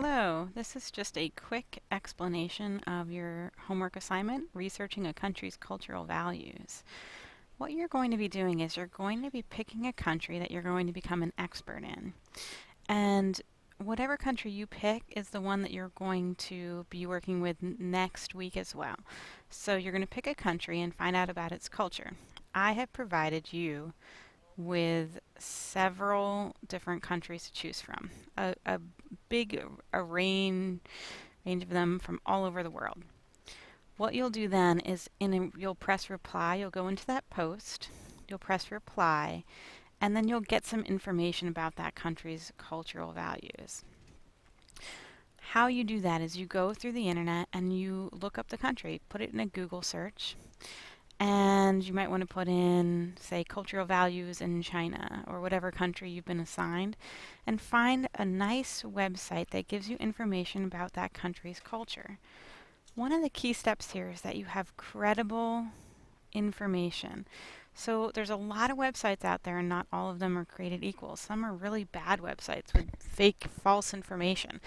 Hello, this is just a quick explanation of your homework assignment, researching a country's cultural values. What you're going to be doing is you're going to be picking a country that you're going to become an expert in. And whatever country you pick is the one that you're going to be working with next week as well. So you're going to pick a country and find out about its culture. I have provided you with several different countries to choose from. A big range of them from all over the world. What you'll do then is you'll press reply, you'll go into that post, you'll press reply, and then you'll get some information about that country's cultural values. How you do that is you go through the internet and you look up the country, put it in a Google search, and you might want to put in, say, cultural values in China or whatever country you've been assigned, and find a nice website that gives you information about that country's culture. One of the key steps here is that you have credible information. So there's a lot of websites out there and not all of them are created equal. Some are really bad websites with fake, false information.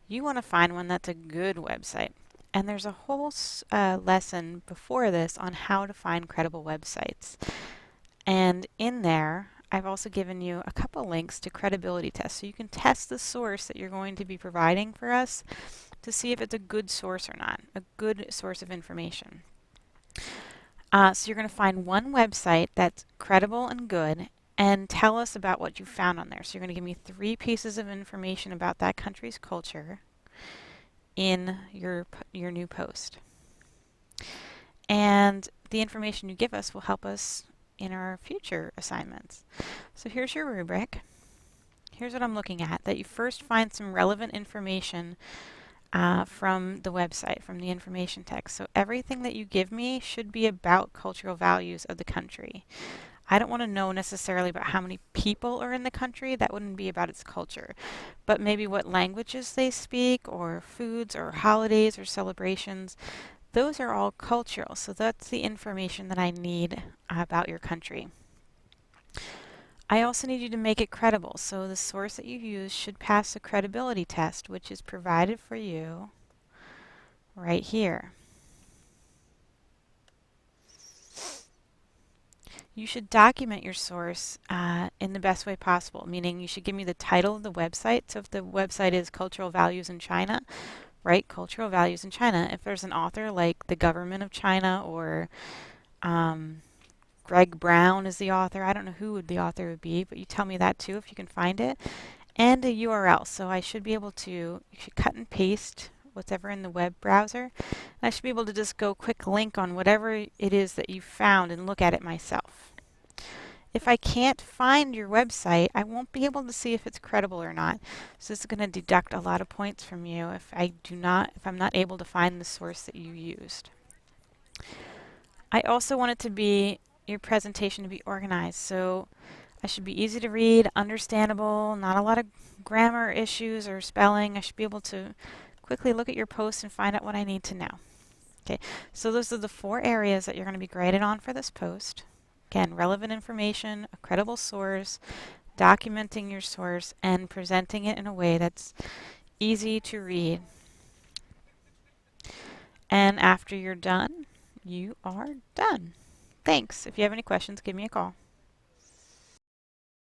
You want to find one that's a good website. And there's a whole lesson before this on how to find credible websites. And in there, I've also given you a couple links to credibility tests. So you can test the source that you're going to be providing for us to see if it's a good source or not, a good source of information. So you're going to find one website that's credible and good and tell us about what you found on there. So you're going to give me 3 pieces of information about that country's culture in your new post. And the information you give us will help us in our future assignments. So here's your rubric. Here's what I'm looking at, that you first find some relevant information from the website, from the information text. So everything that you give me should be about cultural values of the country. I don't want to know necessarily about how many people are in the country. That wouldn't be about its culture. But maybe what languages they speak, or foods, or holidays, or celebrations. Those are all cultural. So that's the information that I need about your country. I also need you to make it credible. So the source that you use should pass a credibility test, which is provided for you right here. You should document your source in the best way possible, meaning you should give me the title of the website. So if the website is Cultural Values in China, write Cultural Values in China. If there's an author like the government of China or Greg Brown is the author, I don't know who the author would be, but you tell me that too if you can find it. And a URL. So I should be able to, you should cut and paste whatever in the web browser. And I should be able to just go quick link on whatever it is that you found and look at it myself. If I can't find your website, I won't be able to see if it's credible or not. So this is going to deduct a lot of points from you if I'm not able to find the source that you used. I also want it to be your presentation to be organized. So I should be easy to read, understandable, not a lot of grammar issues or spelling. I should be able to quickly look at your post and find out what I need to know. Okay, so those are the 4 areas that you're going to be graded on for this post. Again, relevant information, a credible source, documenting your source, and presenting it in a way that's easy to read. And after you're done, you are done. Thanks. If you have any questions, give me a call.